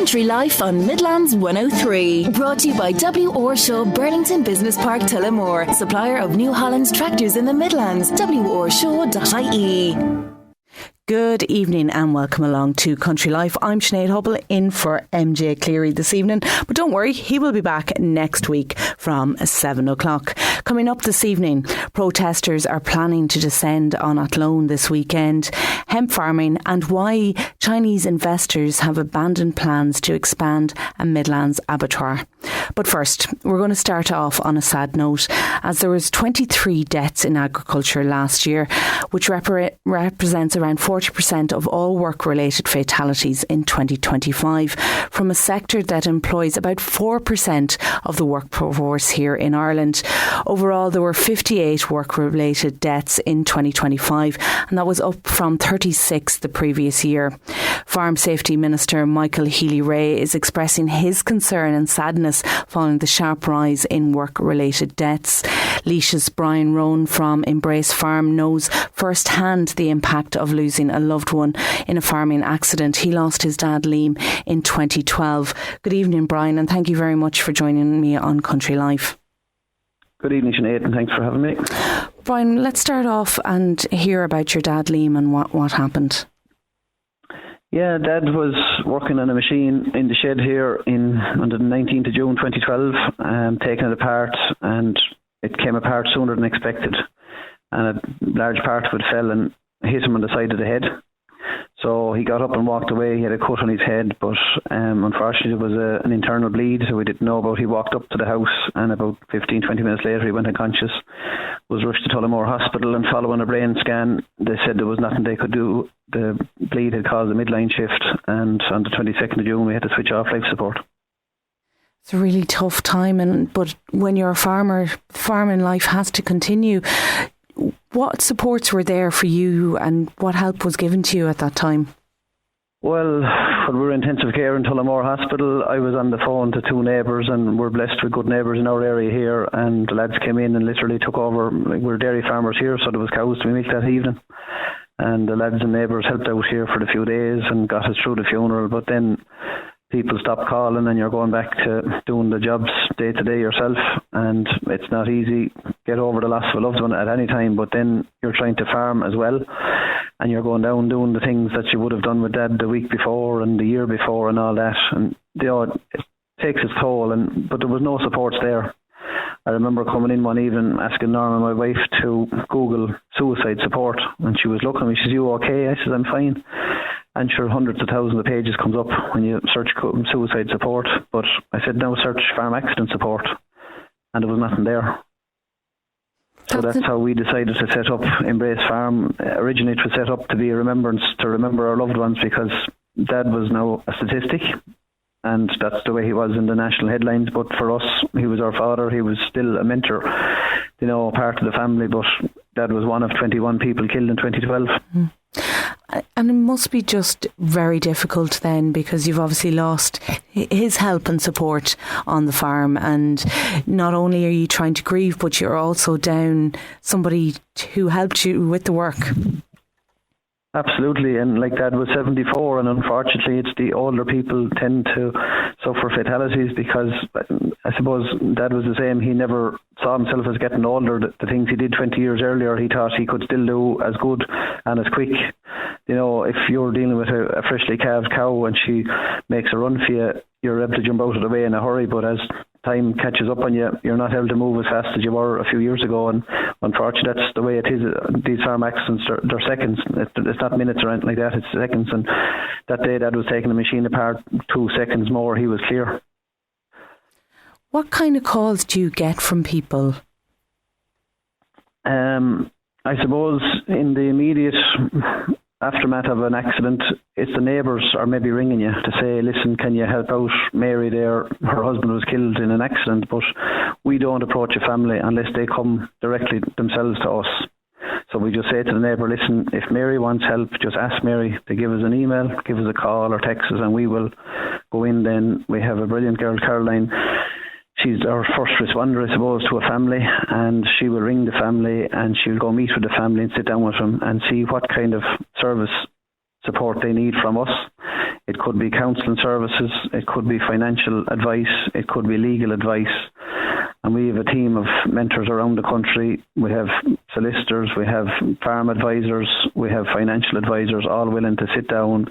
Country Life on Midlands 103. Brought to you by W. Orshaw, Burlington Business Park, Tullamore. Supplier of New Holland's tractors in the Midlands. worshaw.ie. Good evening and welcome along to Country Life. I'm Sinead Hubble in for MJ Clery this evening, but don't worry, he will be back next week from 7 o'clock. Coming up this evening, protesters are planning to descend on Athlone this weekend, hemp farming and why Chinese investors have abandoned plans to expand a Midlands abattoir. But first, we're going to start off on a sad note, as there was 23 deaths in agriculture last year, which represents around 40% of all work-related fatalities in 2025, from a sector that employs about 4% of the workforce here in Ireland. Overall, there were 58 work-related deaths in 2025, and that was up from 36 the previous year. Farm Safety Minister Michael Healy-Rae is expressing his concern and sadness following the sharp rise in work-related deaths. Laois's Brian Rowan from Embrace Farm knows firsthand the impact of losing a loved one in a farming accident. He lost his dad Liam in 2012. Good evening, Brian, and thank you very much for joining me on Country Life. Good evening, Sinead, and thanks for having me. Brian, let's start off and hear about your dad Liam and what happened. Yeah, Dad was working on a machine in the shed here on the 19th of June 2012, taking it apart, and it came apart sooner than expected. And a large part of it fell and hit him on the side of the head. So he got up and walked away. He had a cut on his head, but unfortunately it was an internal bleed, so we didn't know about. He walked up to the house, and about 15-20 minutes later he went unconscious, was rushed to Tullamore Hospital, and following a brain scan they said there was nothing they could do. The bleed had caused a midline shift, and on the 22nd of June we had to switch off life support. It's a really tough time, but when you're a farmer, farming life has to continue. What supports were there for you, and what help was given to you at that time? Well, when we were in intensive care in Tullamore Hospital, I was on the phone to two neighbours, and we're blessed with good neighbours in our area here, and the lads came in and literally took over. We're dairy farmers here, so there was cows to be milked that evening, and the lads and neighbours helped out here for the few days and got us through the funeral. But then people stop calling and you're going back to doing the jobs day to day yourself, and it's not easy get over the loss of a loved one at any time, but then you're trying to farm as well, and you're going down doing the things that you would have done with Dad the week before and the year before and all that, and it takes its toll, but there was no supports there. I remember coming in one evening asking Norma, my wife, to Google suicide support, and she was looking at me, she says, "You okay?" I says, "I'm fine." And sure, hundreds of thousands of pages comes up when you search suicide support. But I said, now search farm accident support. And there was nothing there. So that's how we decided to set up Embrace Farm. Originally it was set up to be a remembrance, to remember our loved ones, because Dad was now a statistic. And that's the way he was in the national headlines. But for us, he was our father. He was still a mentor, part of the family. But Dad was one of 21 people killed in 2012. Mm. And it must be just very difficult then, because you've obviously lost his help and support on the farm, and not only are you trying to grieve, but you're also down somebody who helped you with the work. Absolutely, and like Dad was 74, and unfortunately it's the older people tend to suffer fatalities, because I suppose Dad was the same. He never saw himself as getting older. The things he did 20 years earlier, he thought he could still do as good and as quick. If you're dealing with a freshly calved cow and she makes a run for you, you're able to jump out of the way in a hurry, but as time catches up on you, you're not able to move as fast as you were a few years ago, and unfortunately that's the way it is. These farm accidents, they're seconds. It's not minutes or anything like that, it's seconds. And that day Dad was taking the machine apart, 2 seconds more, he was clear. What kind of calls do you get from people? I suppose in the immediate aftermath of an accident, it's the neighbours are maybe ringing you to say, listen, can you help out Mary there? Her husband was killed in an accident. But we don't approach a family unless they come directly themselves to us. So we just say to the neighbour, listen, if Mary wants help, just ask Mary to give us an email, give us a call or text us, and we will go in then. We have a brilliant girl, Caroline. She's our first responder, I suppose, to a family, and she will ring the family and she'll go meet with the family and sit down with them and see what kind of service support they need from us. It could be counselling services, it could be financial advice, it could be legal advice. And we have a team of mentors around the country. We have solicitors, we have farm advisors, we have financial advisors, all willing to sit down.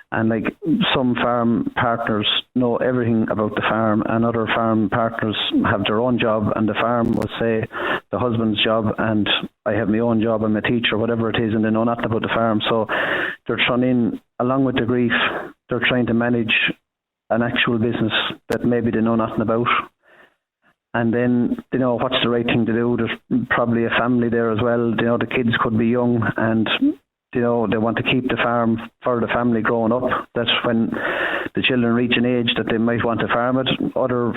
And like, some farm partners know everything about the farm, and other farm partners have their own job, and the farm will say the husband's job, and I have my own job, I'm a teacher, whatever it is, and they know nothing about the farm. So they're thrown in, along with the grief, they're trying to manage an actual business that maybe they know nothing about. And then they know what's the right thing to do. There's probably a family there as well. The kids could be young, and they want to keep the farm for the family growing up. That's when the children reach an age that they might want to farm it. Other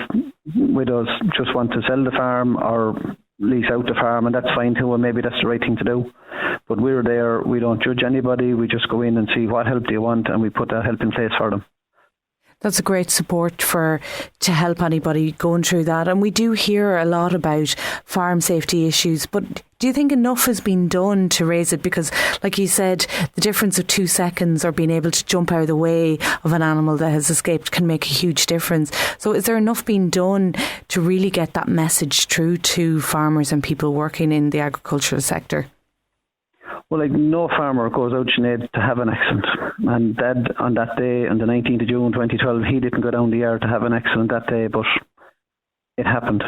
widows just want to sell the farm or lease out the farm, and that's fine too, and maybe that's the right thing to do. But we're there, we don't judge anybody, we just go in and see what help do you want, and we put that help in place for them. That's a great support to help anybody going through that. And we do hear a lot about farm safety issues, but do you think enough has been done to raise it? Because, like you said, the difference of 2 seconds or being able to jump out of the way of an animal that has escaped can make a huge difference. So is there enough being done to really get that message through to farmers and people working in the agricultural sector? Well, like, no farmer goes out, Sinead, to have an accident. And Dad, on that day, on the 19th of June 2012, he didn't go down the yard to have an accident that day, but it happened.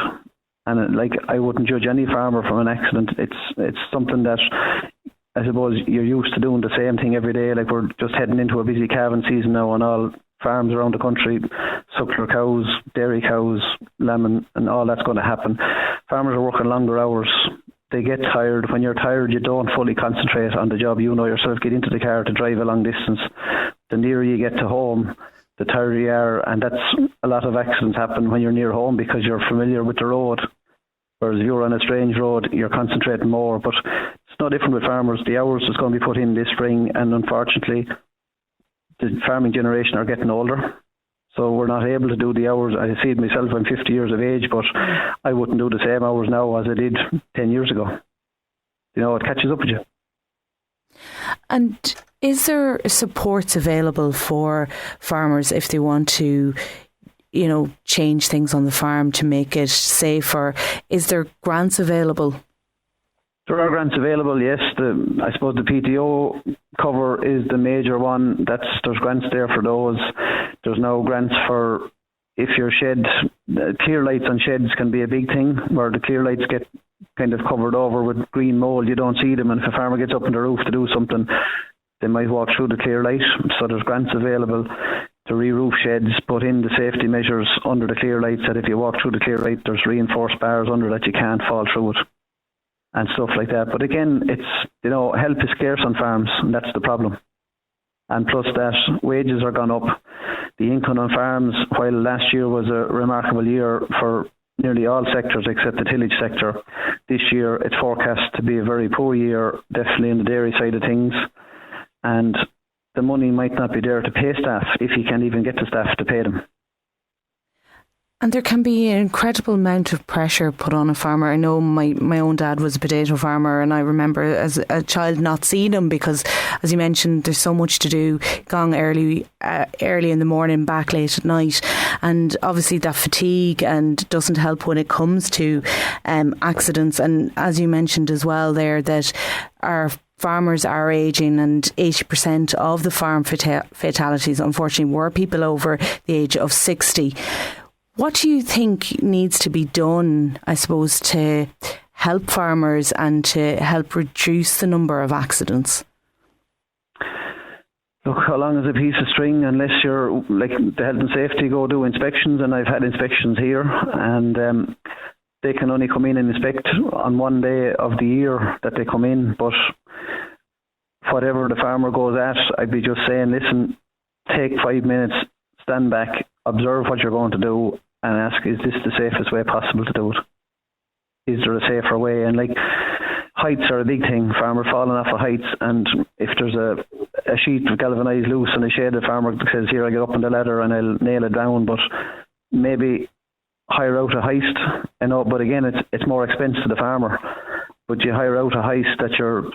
And I wouldn't judge any farmer from an accident. It's something that, I suppose, you're used to doing the same thing every day. Like, we're just heading into a busy calving season now, and all farms around the country, suckler cows, dairy cows, lamb, and all that's going to happen. Farmers are working longer hours. They get tired. When you're tired, you don't fully concentrate on the job. You know yourself, get into the car to drive a long distance. The nearer you get to home, the tired you are, and that's a lot of accidents happen when you're near home because you're familiar with the road. Whereas if you're on a strange road, you're concentrating more. But it's no different with farmers. The hours is going to be put in this spring, and unfortunately, the farming generation are getting older. So we're not able to do the hours. I see it myself, I'm 50 years of age, but I wouldn't do the same hours now as I did 10 years ago. It catches up with you. And is there supports available for farmers if they want to, change things on the farm to make it safer? Is there grants available? There are grants available, yes. I suppose the PTO cover is the major one. There's grants there for those. There's no grants for, if your shed, clear lights on sheds can be a big thing, where the clear lights get kind of covered over with green mould. You don't see them, and if a farmer gets up on the roof to do something, they might walk through the clear light. So there's grants available to re-roof sheds, put in the safety measures under the clear lights, that if you walk through the clear light, there's reinforced bars under that you can't fall through it, and stuff like that. But again, it's, help is scarce on farms, and that's the problem. And plus that, wages are gone up. The income on farms, while last year was a remarkable year for nearly all sectors except the tillage sector, this year it's forecast to be a very poor year, definitely in the dairy side of things. And the money might not be there to pay staff, if you can't even get the staff to pay them. And there can be an incredible amount of pressure put on a farmer. I know my own dad was a potato farmer, and I remember as a child not seeing him because, as you mentioned, there's so much to do, going early in the morning, back late at night. And obviously that fatigue and doesn't help when it comes to accidents. And as you mentioned as well there, that our farmers are ageing, and 80% of the farm fatalities, unfortunately, were people over the age of 60. What do you think needs to be done, I suppose, to help farmers and to help reduce the number of accidents? Look, how long is a piece of string, unless you're, like, the health and safety go do inspections, and I've had inspections here, and they can only come in and inspect on one day of the year that they come in. But whatever the farmer goes at, I'd be just saying, listen, take 5 minutes, stand back, observe what you're going to do, and ask, is this the safest way possible to do it? Is there a safer way? And heights are a big thing. Farmer falling off of heights, and if there's a sheet galvanised loose in a shed, the farmer says, here, I'll get up on the ladder and I'll nail it down. But maybe hire out a heist, but again, it's more expensive to the farmer. but you hire out a heist that you're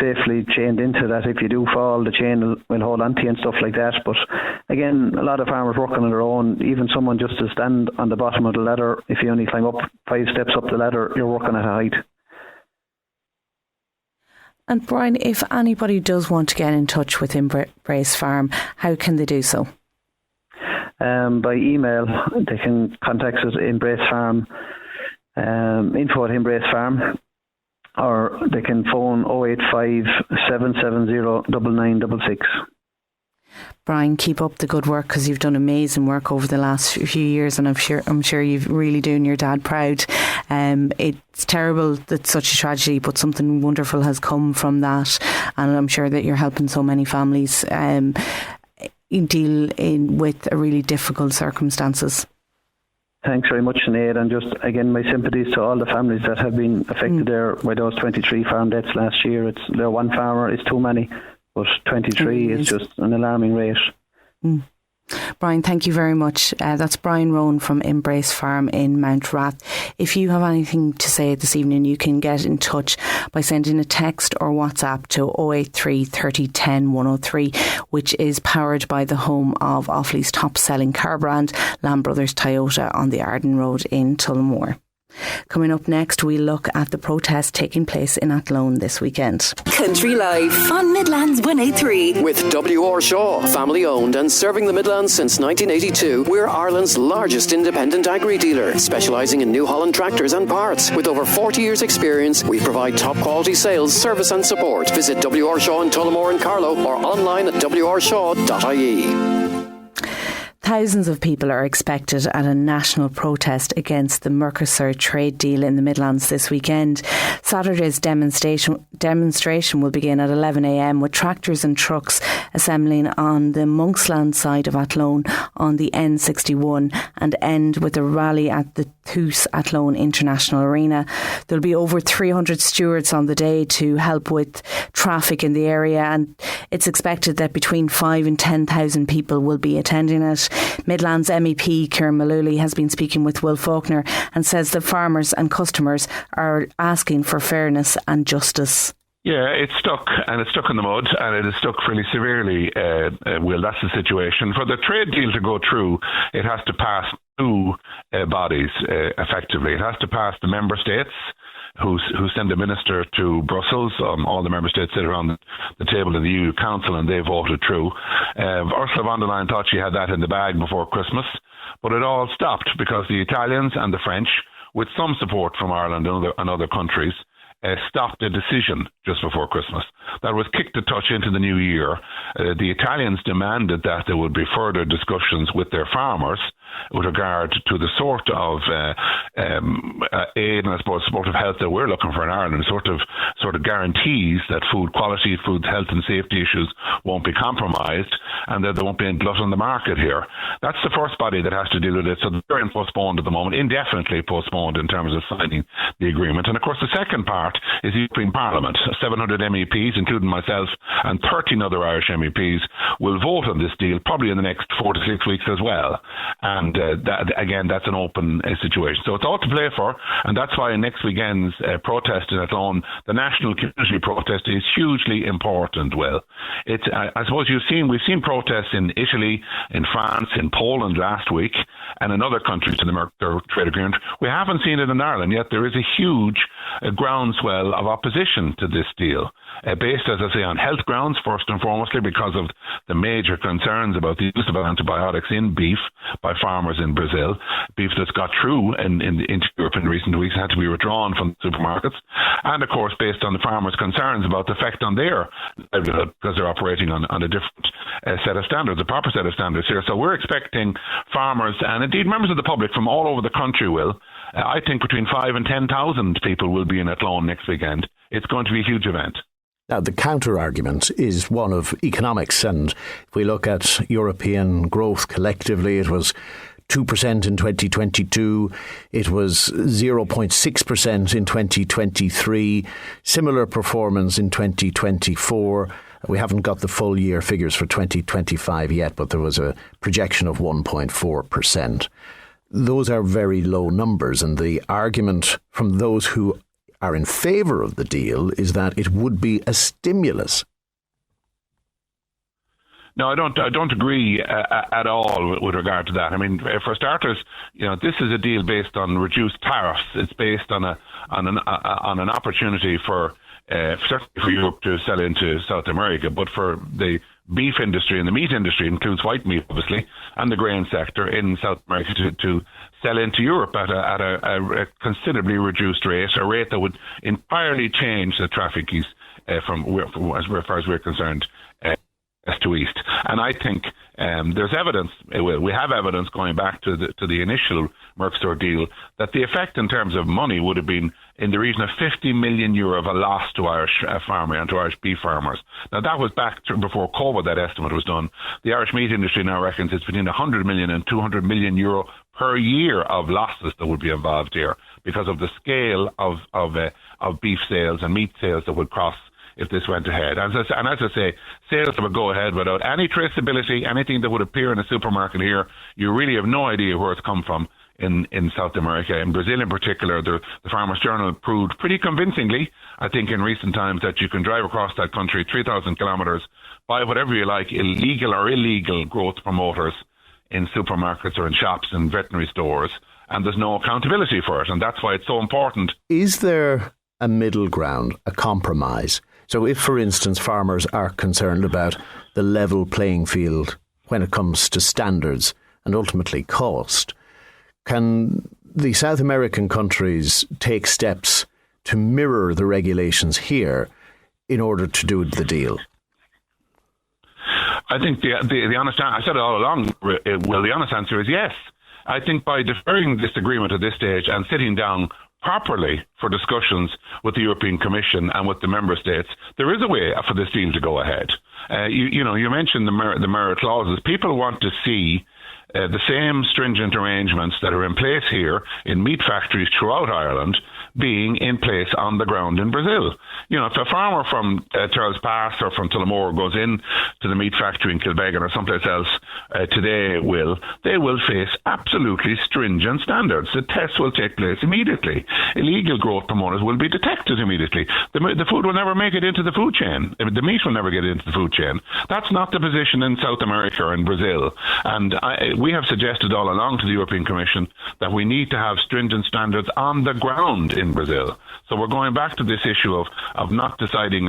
safely chained into, that if you do fall, the chain will hold on to you and stuff like that. But again, a lot of farmers working on their own, even someone just to stand on the bottom of the ladder, if you only climb up 5 steps up the ladder, you're working at a height. And Brian, if anybody does want to get in touch with Embrace Farm, how can they do so? By email, they can contact us at Embrace Farm, info at Embrace Farm, or they can phone 085 770 9966. Brian, keep up the good work, because you've done amazing work over the last few years, and I'm sure you've really doing your dad proud. It's terrible that such a tragedy, but something wonderful has come from that, and I'm sure that you're helping so many families deal with a really difficult circumstances. Thanks very much, Sinead, and just again my sympathies to all the families that have been affected there by those 23 farm deaths last year. There one farmer is too many, but 23 is just an alarming rate. Brian, thank you very much. That's Brian Rowan from Embrace Farm in Mount Rath. If you have anything to say this evening, you can get in touch by sending a text or WhatsApp to 083 30 10 103, which is powered by the home of Offaly's top-selling car brand, Lamb Brothers Toyota, on the Arden Road in Tullamore. Coming up next, we look at the protest taking place in Athlone this weekend. Country Life on Midlands 103. With W.R. Shaw, family owned and serving the Midlands since 1982, we're Ireland's largest independent agri-dealer, specialising in New Holland tractors and parts. With over 40 years' experience, we provide top quality sales, service and support. Visit W.R. Shaw in Tullamore and Carlow, or online at wrshaw.ie. Thousands of people are expected at a national protest against the Mercosur trade deal in the Midlands this weekend. Saturday's demonstration will begin at 11 a.m. with tractors and trucks assembling on the Monksland side of Athlone on the N61, and end with a rally at the Thús Athlone International Arena. There'll be over 300 stewards on the day to help with traffic in the area, and it's expected that between 5,000 and 10,000 people will be attending it. Midlands MEP Kieran Mullooly has been speaking with Will Faulkner and says that farmers and customers are asking for fairness and justice. Yeah, it's stuck, and it's stuck in the mud, and it is stuck fairly severely, Will. That's the situation. For the trade deal to go through, it has to pass two bodies, effectively. It has to pass the member states, who send a minister to Brussels. All the member states sit around the table in the EU Council, and they voted through. Ursula von der Leyen thought she had that in the bag before Christmas, but it all stopped because the Italians and the French, with some support from Ireland and other countries, stopped a decision just before Christmas that was kicked a touch into the new year. The Italians demanded that there would be further discussions with their farmers with regard to the sort of aid and I suppose supportive health that we're looking for in Ireland, sort of guarantees that food quality, food health and safety issues won't be compromised, and that there won't be a glut on the market here. That's the first body that has to deal with it. So they're postponed at the moment, indefinitely postponed in terms of signing the agreement. And of course the second part is the European Parliament. 700 MEPs, including myself and 13 other Irish MEPs, will vote on this deal probably in the next 4 to 6 weeks as well. And that's an open situation. So it's all to play for, and that's why next weekend's protest in Athlone, the national community protest, is hugely important, Will. It's, I suppose we've seen protests in Italy, in France, in Poland last week, and in other countries in the Mercosur trade agreement. We haven't seen it in Ireland, yet there is a huge groundswell of opposition to this deal, based, as I say, on health grounds, first and foremostly, because of the major concerns about the use of antibiotics in beef by farmers in Brazil. Beef that's got through into Europe in recent weeks had to be withdrawn from supermarkets, and of course based on the farmers' concerns about the effect on their livelihood, because they're operating on a different set of standards, a proper set of standards here. So we're expecting farmers and indeed members of the public from all over the country, Will. I think between 5,000 and 10,000 people will be in Athlone next weekend. It's going to be a huge event. Now, the counter-argument is one of economics, and if we look at European growth collectively, it was 2% in 2022, it was 0.6% in 2023, similar performance in 2024. We haven't got the full year figures for 2025 yet, but there was a projection of 1.4%. Those are very low numbers, and the argument from those who are in favour of the deal is that it would be a stimulus. No, I don't agree at all with regard to that. I mean, for starters, this is a deal based on reduced tariffs. It's based on an opportunity for certainly for Europe to sell into South America, but for the beef industry and the meat industry, includes white meat obviously, and the grain sector in South America to sell into Europe at a considerably reduced rate, a rate that would entirely change the traffic east from as far as we're concerned. West to east, and I think there's evidence. We have evidence going back to the initial Mercosur deal that the effect in terms of money would have been in the region of €50 million of a loss to Irish farmers and to Irish beef farmers. Now that was back before COVID. That estimate was done. The Irish meat industry now reckons it's between €100 million and €200 million per year of losses that would be involved here because of the scale of beef sales and meat sales that would cross if this went ahead. As I say, sales that would go ahead without any traceability, anything that would appear in a supermarket here, you really have no idea where it's come from in South America. In Brazil in particular, the Farmers Journal proved pretty convincingly, I think in recent times, that you can drive across that country 3,000 kilometres, buy whatever you like, illegal or illegal growth promoters in supermarkets or in shops and veterinary stores, and there's no accountability for it, and that's why it's so important. Is there a middle ground, a compromise? So if, for instance, farmers are concerned about the level playing field when it comes to standards and ultimately cost, can the South American countries take steps to mirror the regulations here in order to do the deal? I think the honest answer, I said it all along, well, the honest answer is yes. I think by deferring this agreement at this stage and sitting down properly for discussions with the European Commission and with the member states, there is a way for this deal to go ahead. You mentioned the merit clauses. People want to see the same stringent arrangements that are in place here in meat factories throughout Ireland being in place on the ground in Brazil. If a farmer from Charles Pass or from Tullamore goes in to the meat factory in Kilbeggan or someplace else today, they will face absolutely stringent standards. The tests will take place immediately. Illegal growth promoters will be detected immediately. The food will never make it into the food chain. The meat will never get into the food chain. That's not the position in South America or in Brazil. And we have suggested all along to the European Commission that we need to have stringent standards on the ground in Brazil. So we're going back to this issue of not deciding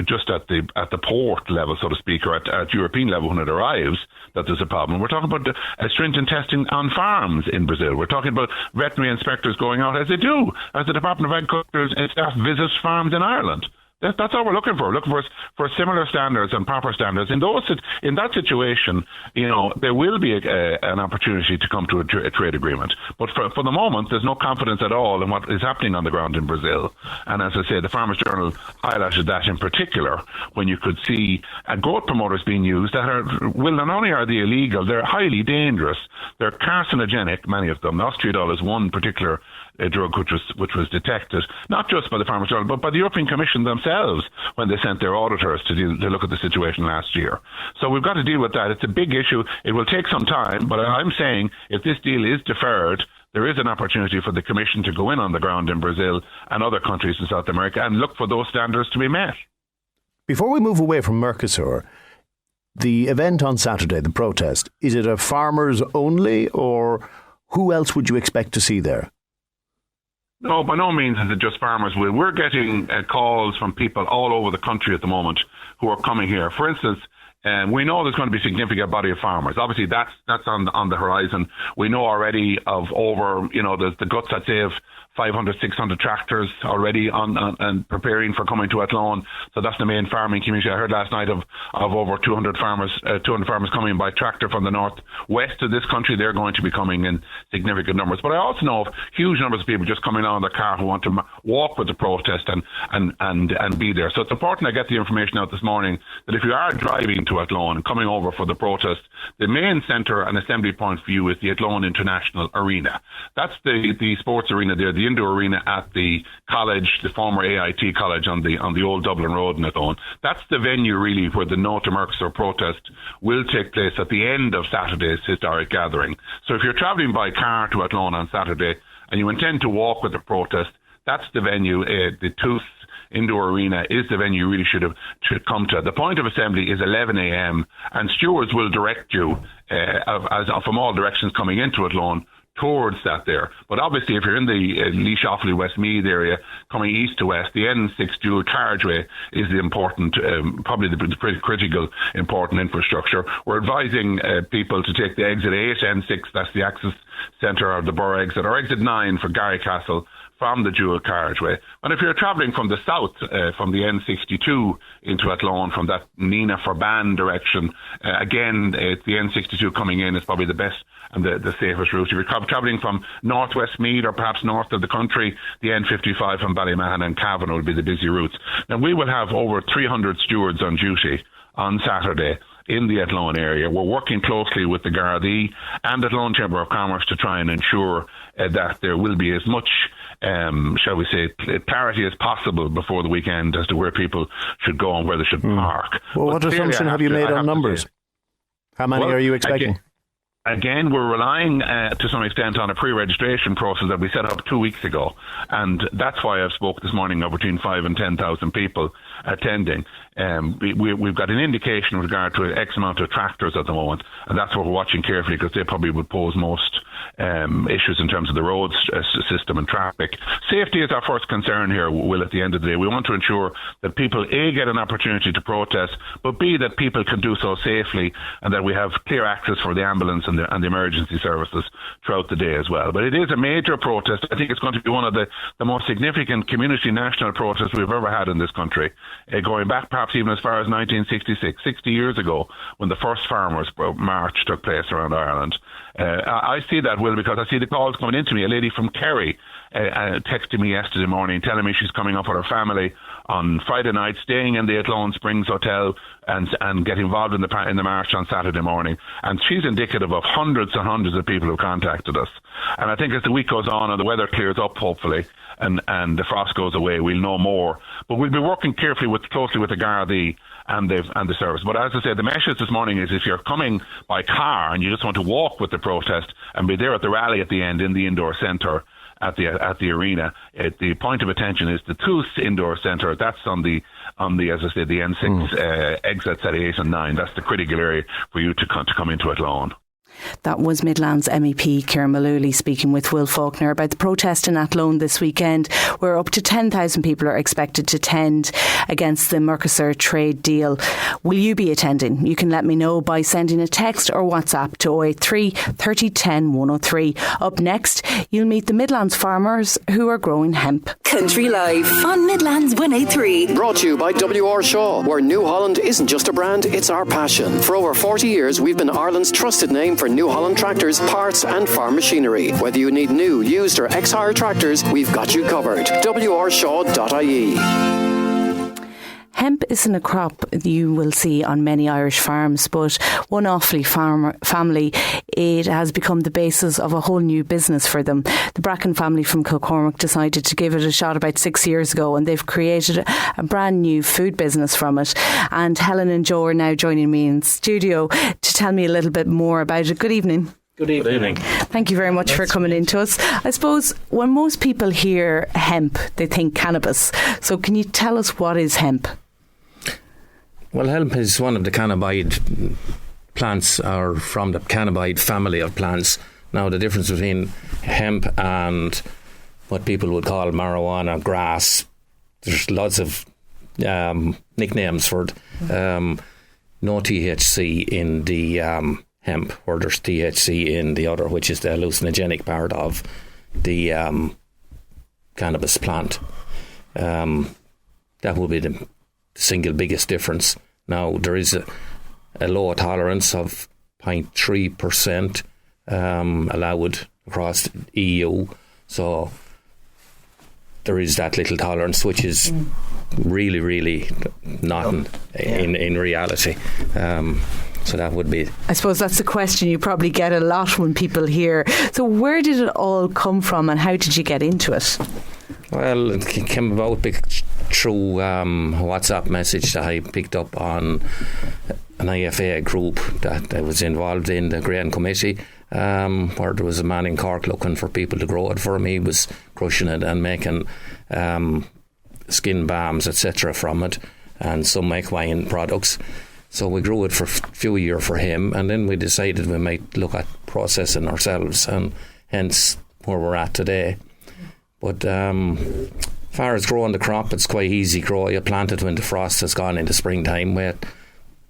just at the port level, so to speak, or at European level when it arrives, that there's a problem. We're talking about stringent testing on farms in Brazil. We're talking about veterinary inspectors going out, as they do, as the Department of Agriculture and staff visits farms in Ireland. That's all we're looking for. We're looking for similar standards and proper standards. In that situation, there will be an opportunity to come to a trade agreement. But for the moment, there's no confidence at all in what is happening on the ground in Brazil. And as I say, the Farmers Journal highlighted that in particular, when you could see growth promoters being used that not only are they illegal, they're highly dangerous. They're carcinogenic, many of them. Ostriodol is one particular drug which was detected, not just by the Farmers Journal, but by the European Commission themselves when they sent their auditors to look at the situation last year. So we've got to deal with that. It's a big issue. It will take some time, but I'm saying if this deal is deferred, there is an opportunity for the Commission to go in on the ground in Brazil and other countries in South America and look for those standards to be met. Before we move away from Mercosur, the event on Saturday, the protest, is it a farmers only, or who else would you expect to see there? No, by no means is it just farmers. We're getting calls from people all over the country at the moment who are coming here. For instance, we know there's going to be a significant body of farmers. Obviously, that's on the horizon. We know already of over, the guts, I'd say, of 500, 600 tractors already and preparing for coming to Athlone. So that's the main farming community. I heard last night of over 200 farmers coming by tractor from the northwest of this country. They're going to be coming in significant numbers. But I also know of huge numbers of people just coming on their car who want to walk with the protest and be there. So it's important I get the information out this morning that if you are driving to Athlone and coming over for the protest, the main centre and assembly point for you is the Athlone International Arena. That's the sports arena there, the indoor arena at the college, the former AIT college on the old Dublin Road in Athlone. That's the venue really where the No to Mercosur protest will take place at the end of Saturday's historic gathering. So if you're travelling by car to Athlone on Saturday and you intend to walk with the protest, that's the venue. The Tooth Indoor Arena is the venue you really should come to. The point of assembly is 11 a.m. and stewards will direct you from all directions coming into Athlone towards that there. But obviously, if you're in the Laois Offaly Westmeath area, coming east to west, the N6 dual carriageway is the important, probably the pretty critical, important infrastructure. We're advising people to take the exit 8, N6, that's the access centre of the borough exit, or exit 9 for Garrycastle, from the dual carriageway. And if you're travelling from the south, from the N62 into Athlone, from that Nina Forban direction, again, the N62 coming in is probably the best and the safest route. If you're travelling from North Westmeath or perhaps north of the country, the N55 from Ballymahan and Cavan will be the busy routes. Now, we will have over 300 stewards on duty on Saturday in the Athlone area. We're working closely with the Gardaí and Athlone Chamber of Commerce to try and ensure that there will be as much shall we say, clarity as possible before the weekend as to where people should go and where they should park. Well, what assumption have you made on numbers? How many are you expecting? Again, we're relying to some extent on a pre-registration process that we set up 2 weeks ago, and that's why I've spoke this morning of between 5,000 and 10,000 people attending. We've got an indication with regard to X amount of tractors at the moment, and that's what we're watching carefully because they probably would pose most issues in terms of the roads system and traffic. Safety is our first concern here, Will, at the end of the day. We want to ensure that people, A, get an opportunity to protest, but B, that people can do so safely and that we have clear access for the ambulance and the emergency services throughout the day as well. But it is a major protest. I think it's going to be one of the most significant community national protests we've ever had in this country, going back perhaps even as far as 1966, 60 years ago, when the first Farmers' March took place around Ireland. I see that, Will, because I see the calls coming into me. A lady from Kerry texted me yesterday morning telling me she's coming up with her family on Friday night, staying in the Athlone Springs Hotel and get involved in the march on Saturday morning. And she's indicative of hundreds and hundreds of people who contacted us. And I think as the week goes on and the weather clears up, hopefully, and the frost goes away, we'll know more. But we'll be working closely with the Gardaí and the service. But as I said, the message this morning is if you're coming by car and you just want to walk with the protest and be there at the rally at the end in the indoor centre at the arena, the point of attention is the Tooth Indoor Centre. That's on the as I said, the N6 exits at 8 and 9. That's the critical area for you to come into Athlone. That was Midlands MEP Ciaran Mullooly speaking with Will Faulkner about the protest in Athlone this weekend, where up to 10,000 people are expected to attend against the Mercosur trade deal. Will you be attending? You can let me know by sending a text or WhatsApp to 083 30 10 103. Up next, you'll meet the Midlands farmers who are growing hemp. Country Life on Midlands 103. Brought to you by W.R. Shaw, where New Holland isn't just a brand, it's our passion. For over 40 years, we've been Ireland's trusted name for New Holland tractors, parts and farm machinery. Whether you need new, used or ex-hire tractors, we've got you covered. wrshaw.ie. Hemp isn't a crop you will see on many Irish farms, but one Offaly family, it has become the basis of a whole new business for them. The Bracken family from Kilcormac decided to give it a shot about 6 years ago, and they've created a brand new food business from it. And Helen and Joe are now joining me in studio to tell me a little bit more about it. Good evening. Good evening. Thank you very much for coming in to us. I suppose when most people hear hemp, they think cannabis. So can you tell us what is hemp? Well, hemp is one of the cannabinoid plants, or from the cannabinoid family of plants. Now, the difference between hemp and what people would call marijuana, grass, there's lots of nicknames for it. No THC in the hemp, or there's THC in the other, which is the hallucinogenic part of the cannabis plant. That would be the single biggest difference. Now, there is a low tolerance of 0.3% allowed across the EU, so there is that little tolerance, which is really, really nothing in reality. So that would be... I suppose that's a question you probably get a lot when people hear. So where did it all come from and how did you get into it? Well, it came about through a WhatsApp message that I picked up on an IFA group that I was involved in, the Grain Committee, where there was a man in Cork looking for people to grow it for him. He was crushing it and making skin balms, etc. from it, and some make wine products. So we grew it for a few years for him, and then we decided we might look at processing ourselves, and hence where we're at today. But as far as growing the crop, it's quite easy grow. You plant it when the frost has gone into springtime, where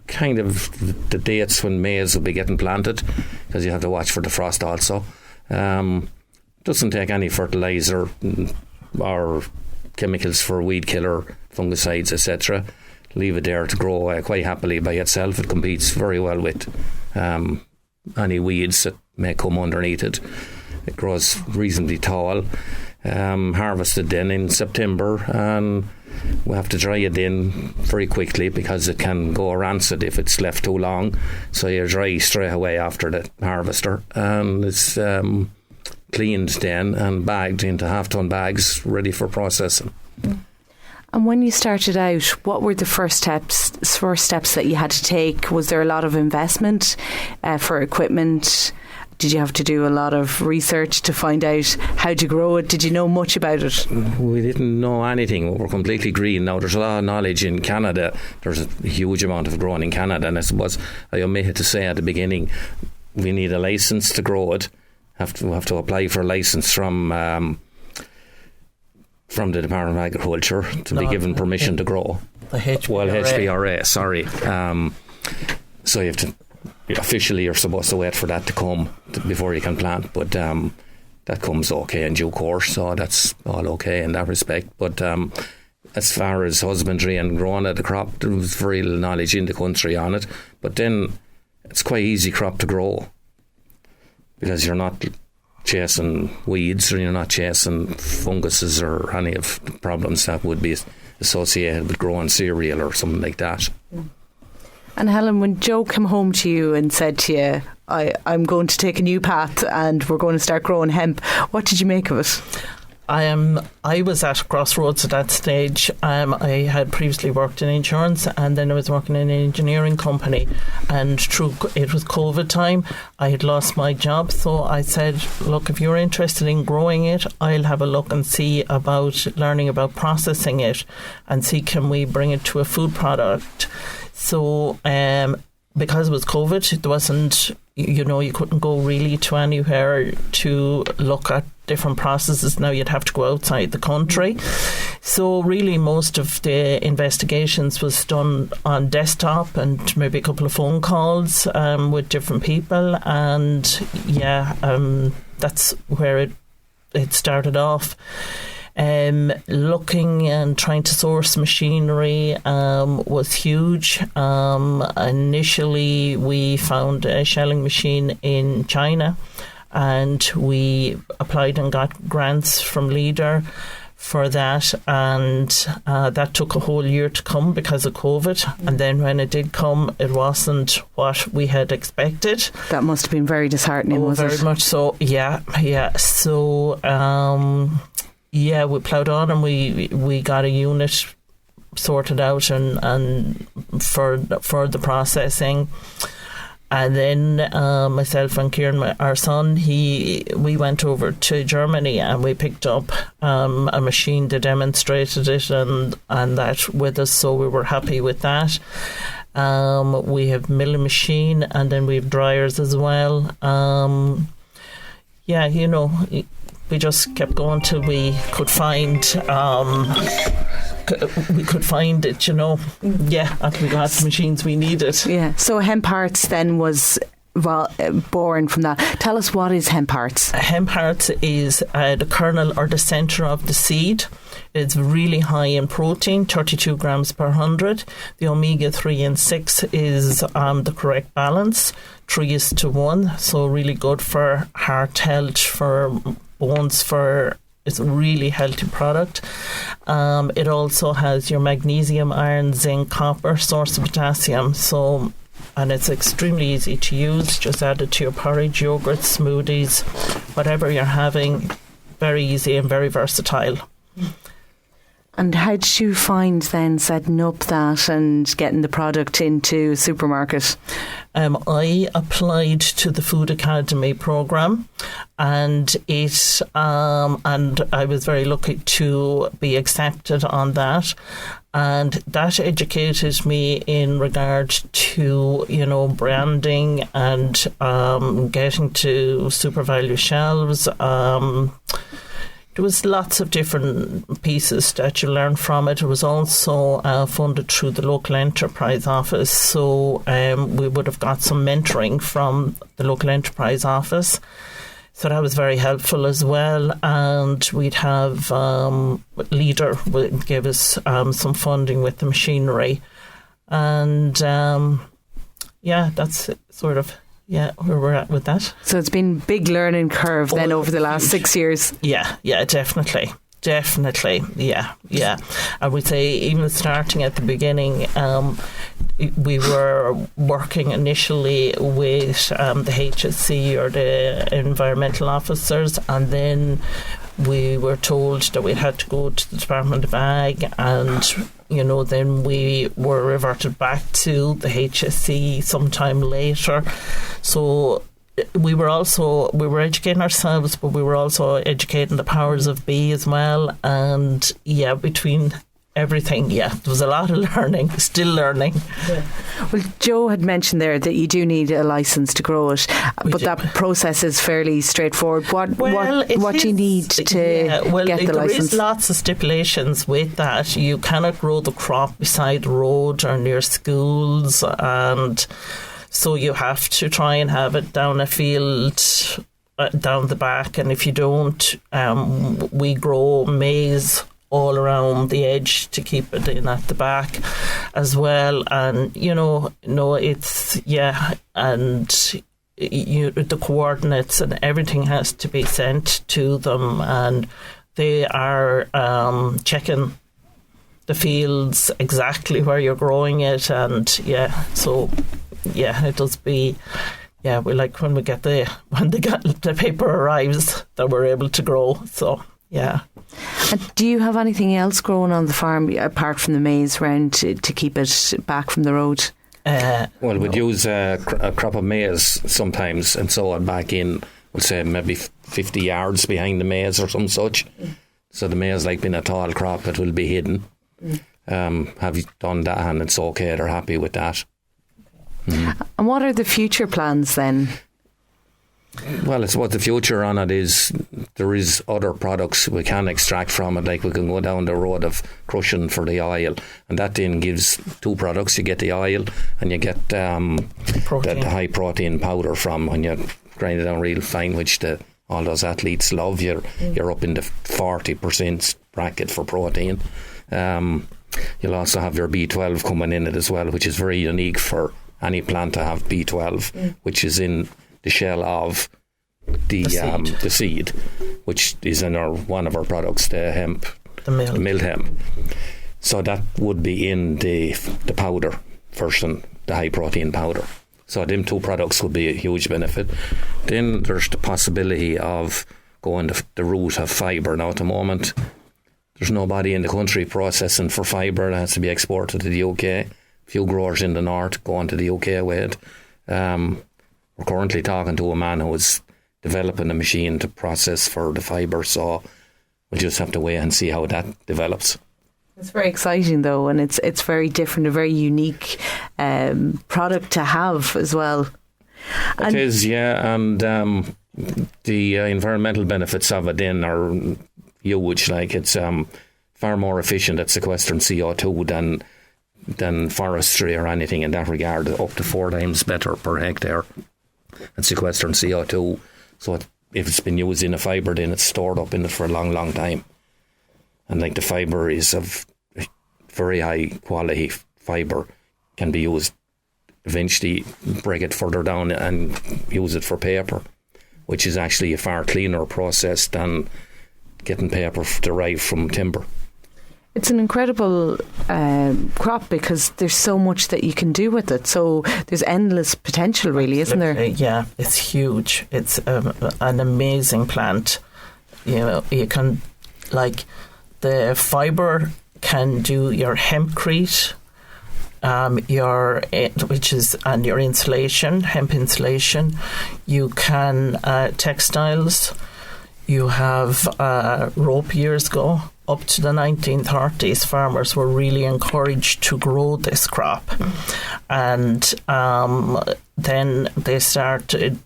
kind of the dates when maize will be getting planted, because you have to watch for the frost also. Doesn't take any fertiliser or chemicals for weed killer, fungicides, etc. Leave it there to grow quite happily by itself. It competes very well with any weeds that may come underneath it. It grows reasonably tall. Harvested then in September, and we have to dry it in very quickly because it can go rancid if it's left too long. So you dry straight away after the harvester, and it's cleaned then and bagged into half-ton bags ready for processing. And when you started out, what were the first steps that you had to take? Was there a lot of investment for equipment? Did you have to do a lot of research to find out how to grow it? Did you know much about it? We didn't know anything. We're completely green. Now, there's a lot of knowledge in Canada. There's a huge amount of growing in Canada. And I suppose I omitted to say at the beginning, we need a licence to grow it. We have to apply for a licence from the Department of Agriculture to be given permission to grow. The HPRA. Well, HPRA, sorry. So you have to... Officially, you're supposed to wait for that to come before you can plant, but that comes okay in due course, so that's all okay in that respect. But as far as husbandry and growing of the crop, there was very little knowledge in the country on it. But then it's quite easy crop to grow because you're not chasing weeds or you're not chasing funguses or any of the problems that would be associated with growing cereal or something like that. And Helen, when Joe came home to you and said to you, I'm going to take a new path and we're going to start growing hemp, what did you make of it? I was at crossroads at that stage. I had previously worked in insurance, and then I was working in an engineering company, and it was COVID time. I had lost my job, so I said, look, if you're interested in growing it, I'll have a look and see about learning about processing it and see can we bring it to a food product. So because it was COVID, there wasn't, you couldn't go really to anywhere to look at different processes. Now you'd have to go outside the country. So really most of the investigations was done on desktop and maybe a couple of phone calls with different people. And that's where it started off. Looking and trying to source machinery was huge. Initially, we found a shelling machine in China, and we applied and got grants from Leader for that, and that took a whole year to come because of COVID. And then when it did come, it wasn't what we had expected. That must have been very disheartening, was it? Very much so, yeah. So... we ploughed on and we got a unit sorted out and for the processing. And then myself and Kieran, our son, we went over to Germany and we picked up a machine that demonstrated it and that with us, so we were happy with that. We have milling machine and then we have dryers as well. We just kept going till we could find it, after we got the machines we needed. Yeah. So Hemp Hearts then was born from that. Tell us, what is Hemp Hearts? Hemp Hearts is the kernel or the centre of the seed. It's really high in protein, 32 grams per 100. The omega-3 and 6 is the correct balance, 3:1. So really good for heart health, for bones, it's a really healthy product. It also has your magnesium, iron, zinc, copper, source of potassium. So, and it's extremely easy to use. Just add it to your porridge, yogurt, smoothies, whatever you're having. Very easy and very versatile. And how did you find then setting up that and getting the product into a supermarket? I applied to the Food Academy programme, and and I was very lucky to be accepted on that. And that educated me in regard to, branding and getting to super value shelves. There was lots of different pieces that you learn from it. It was also funded through the local enterprise office, so we would have got some mentoring from the local enterprise office. So that was very helpful as well. And we'd have Leader would give us some funding with the machinery. And that's sort of where we're at with that. So it's been a big learning curve then over the last 6 years. Yeah, definitely. Yeah. I would say even starting at the beginning, we were working initially with the HSC or the environmental officers, and then we were told that we had to go to the Department of Ag, and then we were reverted back to the HSC sometime later. So we were educating ourselves, but we were also educating the powers of be as well. And between everything, there was a lot of learning, still learning. Yeah. Well, Joe had mentioned there that you do need a licence to grow it, but that process is fairly straightforward. What do you need to get the licence? There is lots of stipulations with that. You cannot grow the crop beside the road or near schools, and so you have to try and have it down a field down the back. And if you don't, we grow maize all around the edge to keep it in at the back as well. And and the coordinates and everything has to be sent to them, and they are checking the fields exactly where you're growing it. And it does be we like when the paper arrives that we're able to grow. So And do you have anything else growing on the farm apart from the maize around to keep it back from the road? Well, we'd use a crop of maize sometimes and sow it back in, we'll say maybe 50 yards behind the maize or some such. So the maize, like being a tall crop, it will be hidden. Have you done that and it's okay, they're happy with that. And what are the future plans then? Well, it's what the future on it is. There is other products we can extract from it, like we can go down the road of crushing for the oil, and that then gives two products. You get the oil and you get the high protein powder from when you grind it down real fine, which all those athletes love. You're up in the 40% bracket for protein. You'll also have your B12 coming in it as well, which is very unique for any plant to have B12, which is in the shell of the seed, which is in one of our products, the hemp, the milled hemp. So that would be in the powder version, the high protein powder. So them two products would be a huge benefit. Then there's the possibility of going the route of fibre. Now at the moment, there's nobody in the country processing for fibre. It has to be exported to the UK. Few growers in the north going to the UK with it. We're currently talking to a man who is developing a machine to process for the fibre, so we'll just have to wait and see how that develops. It's very exciting though, and it's very different, a very unique product to have as well. It is, and the environmental benefits of it then are huge. Like it's far more efficient at sequestering CO2 than forestry or anything in that regard, up to 4 times better per hectare at sequestering CO2. So if it's been used in a fibre, then it's stored up in it for a long, long time. And like the fibre is of very high quality fibre, can be used eventually, break it further down and use it for paper, which is actually a far cleaner process than getting paper derived from timber. It's an incredible crop because there's so much that you can do with it. So there's endless potential, really, isn't there? Yeah, it's huge. It's an amazing plant. You can, like, the fibre can do your hempcrete, your insulation, hemp insulation. You can textiles. You have rope years ago. Up to the 1930s, farmers were really encouraged to grow this crop. And then they started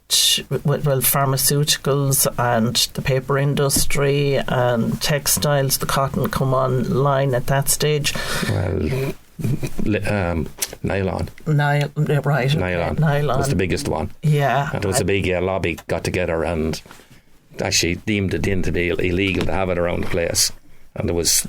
with pharmaceuticals and the paper industry and textiles. The cotton come online at that stage. Well, nylon. Right. Nylon was the biggest one. Yeah. And there was a big lobby got together and actually deemed it in to be illegal to have it around the place. And there was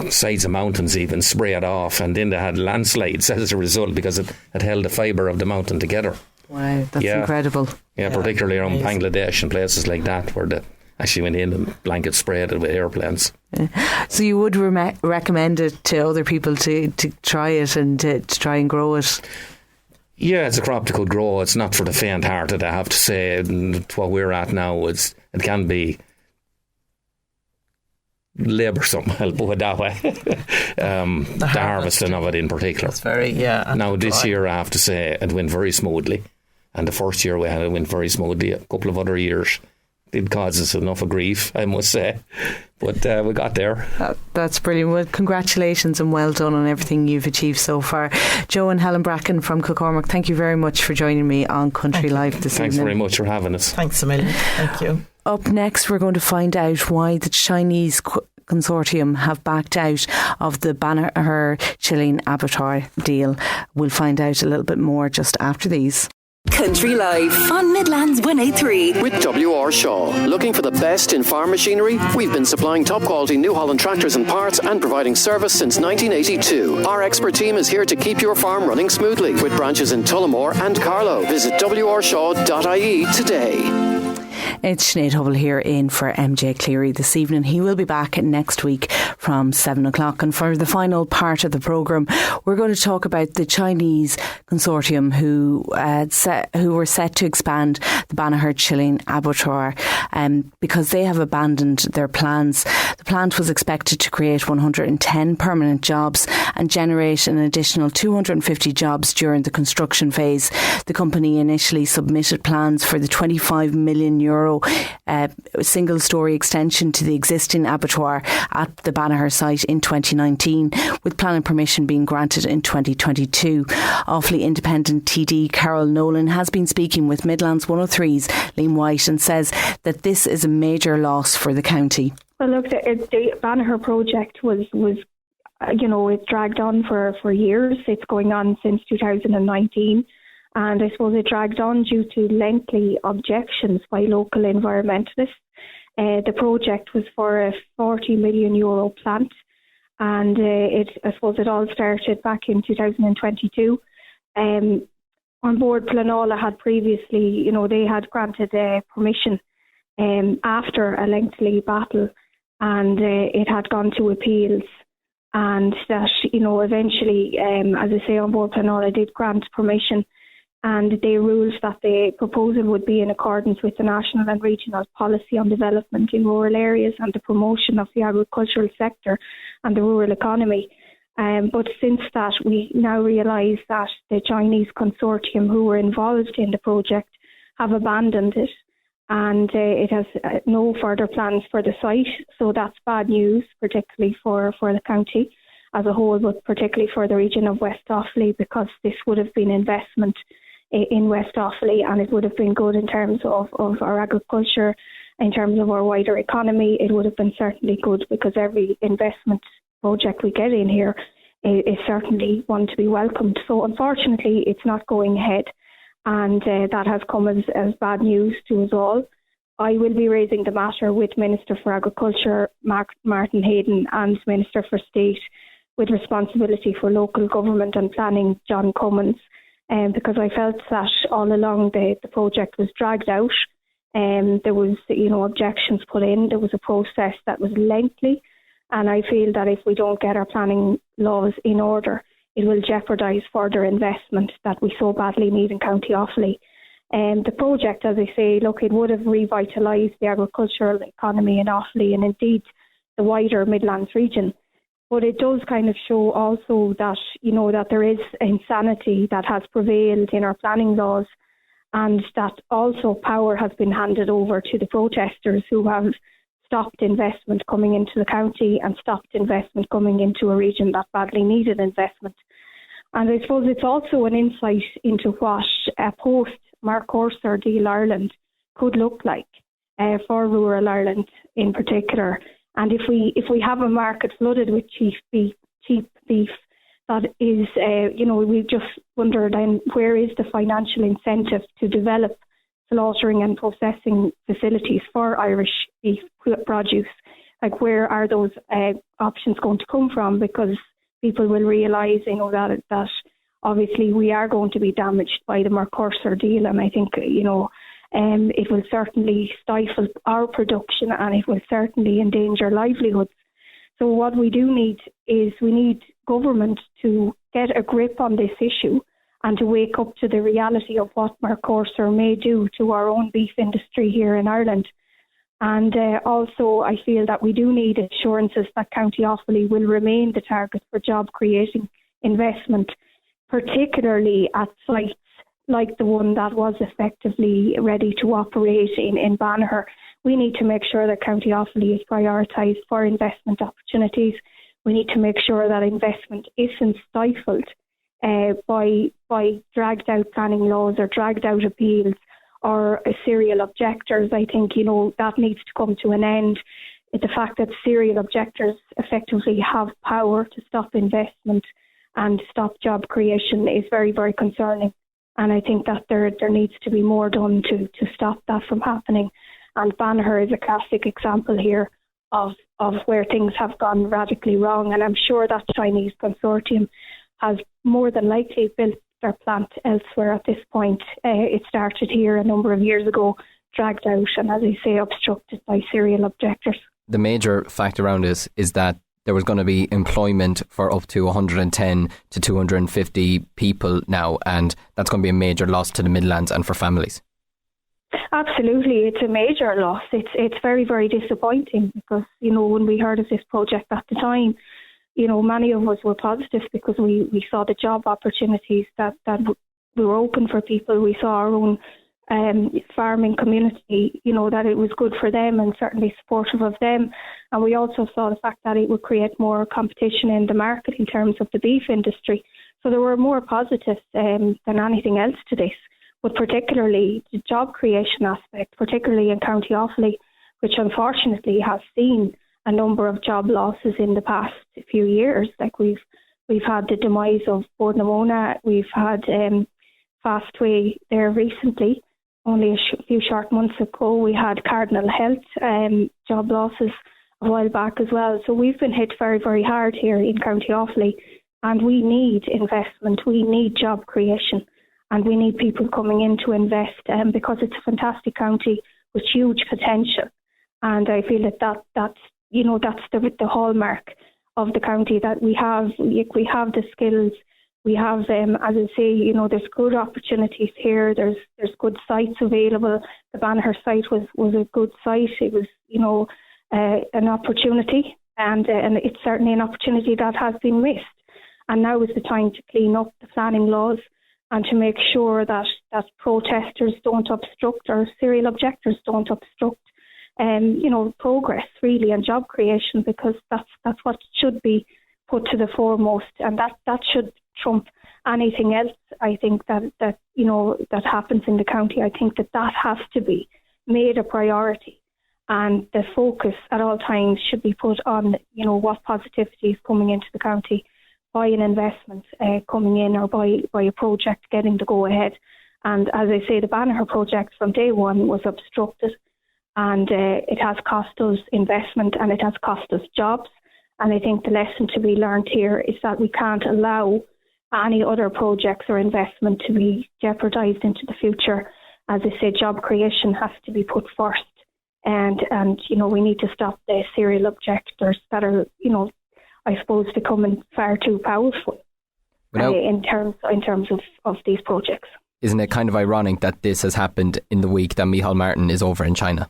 sides of mountains even sprayed off, and then they had landslides as a result because it held the fibre of the mountain together. Wow, that's incredible. Yeah, particularly around Bangladesh and places like that where they actually went in and blanket sprayed it with airplanes. So you would recommend it to other people to try it and to try and grow it? Yeah, it's a crop that could grow. It's not for the faint-hearted, I have to say. And what we're at now, it can be laboursome, I'll put it that way. The harvesting of it in particular. It's very, Now this year I have to say it went very smoothly, and the first year we had it went very smoothly. A couple of other years did cause us enough of grief, I must say, but we got there. That's brilliant. Well, congratulations and well done on everything you've achieved so far. Joe and Helen Bracken from Kilcormac, thank you very much for joining me on Country Life this evening. Thanks very much for having us. Thanks a million. Thank you. Up next, we're going to find out why the Chinese consortium have backed out of the Banagher Chilling Abattoir deal. We'll find out a little bit more just after these. Country Life on Midlands 103. With W.R. Shaw. Looking for the best in farm machinery? We've been supplying top quality New Holland tractors and parts and providing service since 1982. Our expert team is here to keep your farm running smoothly. With branches in Tullamore and Carlow. Visit wrshaw.ie today. It's Sinead Hubble here in for MJ Clery this evening. He will be back next week from 7 o'clock. And for the final part of the programme, we're going to talk about the Chinese consortium who were set to expand the Banagher Chilling Abattoir because they have abandoned their plans. The plant was expected to create 110 permanent jobs and generate an additional 250 jobs during the construction phase. The company initially submitted plans for the €25 million single-storey extension to the existing abattoir at the Banagher site in 2019, with planning permission being granted in 2022. Offaly Independent TD Carol Nolan has been speaking with Midlands 103's Liam White and says that this is a major loss for the county. Well, look, the Banagher project was it dragged on for years. It's going on since 2019. And I suppose it dragged on due to lengthy objections by local environmentalists. The project was for a €40 million plant, and I suppose it all started back in 2022. On board, Planola had previously, they had granted permission after a lengthy battle, and it had gone to appeals. And that, eventually, as I say, on board, Planola did grant permission. And they ruled that the proposal would be in accordance with the national and regional policy on development in rural areas and the promotion of the agricultural sector and the rural economy. But since that, we now realise that the Chinese consortium who were involved in the project have abandoned it, and it has no further plans for the site. So that's bad news, particularly for the county as a whole, but particularly for the region of West Offaly, because this would have been investment in West Offaly, and it would have been good in terms of our agriculture, in terms of our wider economy. It would have been certainly good, because every investment project we get in here is certainly one to be welcomed. So unfortunately, it's not going ahead, and that has come as bad news to us all. I will be raising the matter with Minister for Agriculture, Martin Hayden, and Minister for State with responsibility for local government and planning, John Cummins, because I felt that all along the project was dragged out. There was, objections put in. There was a process that was lengthy, and I feel that if we don't get our planning laws in order, it will jeopardise further investment that we so badly need in County Offaly. The project, as I say, it would have revitalised the agricultural economy in Offaly and indeed the wider Midlands region. But it does kind of show also that, that there is insanity that has prevailed in our planning laws, and that also power has been handed over to the protesters who have stopped investment coming into the county and stopped investment coming into a region that badly needed investment. And I suppose it's also an insight into what a post-Mark Corser deal Ireland could look like for rural Ireland in particular. And if we have a market flooded with cheap beef, that is, we just wonder then, where is the financial incentive to develop slaughtering and processing facilities for Irish beef produce? Like, where are those options going to come from? Because people will realise, that obviously we are going to be damaged by the Mark Corser deal, and I think, it will certainly stifle our production, and it will certainly endanger livelihoods. So what we do need is we need government to get a grip on this issue and to wake up to the reality of what Mark Corser may do to our own beef industry here in Ireland. And also I feel that we do need assurances that County Offaly will remain the target for job-creating investment, particularly at sites like the one that was effectively ready to operate in Banagher. We need to make sure that County Offaly is prioritised for investment opportunities. We need to make sure that investment isn't stifled by dragged out planning laws or dragged out appeals or serial objectors. I think, that needs to come to an end. The fact that serial objectors effectively have power to stop investment and stop job creation is very, very concerning. And I think that there needs to be more done to stop that from happening. And Banagher is a classic example here of where things have gone radically wrong. And I'm sure that Chinese consortium has more than likely built their plant elsewhere at this point. It started here a number of years ago, dragged out, and as I say, obstructed by serial objectors. The major fact around this is that there was going to be employment for up to 110 to 250 people now, and that's going to be a major loss to the Midlands and for families. Absolutely, it's a major loss. It's very, very disappointing because, when we heard of this project at the time, many of us were positive because we saw the job opportunities that were open for people. We saw our own farming community, that it was good for them and certainly supportive of them. And we also saw the fact that it would create more competition in the market in terms of the beef industry. So there were more positives than anything else to this. But particularly the job creation aspect, particularly in County Offaly, which unfortunately has seen a number of job losses in the past few years. Like we've had the demise of Bordnamona, we've had Fastway there recently. Only a few short months ago, we had Cardinal Health job losses a while back as well. So we've been hit very, very hard here in County Offaly, and we need investment, we need job creation, and we need people coming in to invest because it's a fantastic county with huge potential. And I feel that's the hallmark of the county, that we have the skills. We have, as I say, there's good opportunities here. There's good sites available. The Banagher site was a good site. It was, an opportunity, and it's certainly an opportunity that has been missed. And now is the time to clean up the planning laws and to make sure that protesters don't obstruct, or serial objectors don't obstruct, progress really and job creation, because that's what should be put to the foremost, and that should trump anything else. I think that happens in the county. I think that has to be made a priority, and the focus at all times should be put on what positivity is coming into the county by an investment coming in, or by a project getting the go ahead. And as I say, the Banagher project from day one was obstructed, and it has cost us investment and it has cost us jobs. And I think the lesson to be learned here is that we can't allow any other projects or investment to be jeopardised into the future. As I say, job creation has to be put first, and we need to stop the serial objectors that are I suppose becoming far too powerful in terms of these projects. Isn't it kind of ironic that this has happened in the week that Micheál Martin is over in China?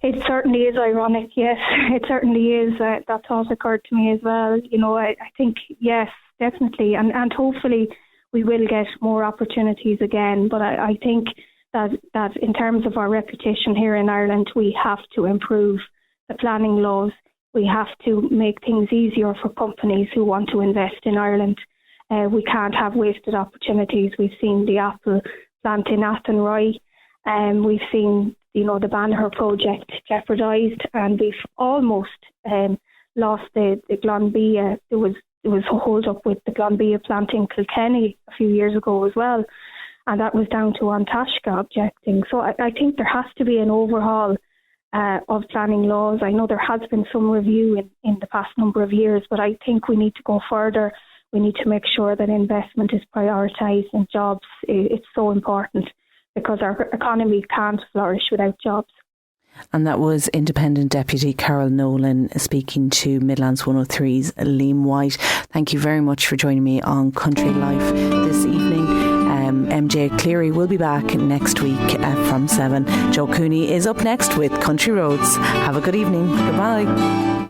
It certainly is ironic, yes. It certainly is. That thought occurred to me as well. I think, yes, definitely. And hopefully we will get more opportunities again. But I think that in terms of our reputation here in Ireland, we have to improve the planning laws. We have to make things easier for companies who want to invest in Ireland. We can't have wasted opportunities. We've seen the apple plant in Athenry. We've seen, the Banagher project jeopardised, and we've almost lost the Glanbia. There was a hold up with the Glanbia plant in Kilkenny a few years ago as well, and that was down to An Taisce objecting. So I think there has to be an overhaul of planning laws. I know there has been some review in the past number of years, but I think we need to go further. We need to make sure that investment is prioritised and jobs. It's so important, because our economy can't flourish without jobs. And that was Independent Deputy Carol Nolan speaking to Midlands 103's Liam White. Thank you very much for joining me on Country Life this evening. MJ Clery will be back next week from 7. Joe Cooney is up next with Country Roads. Have a good evening. Goodbye.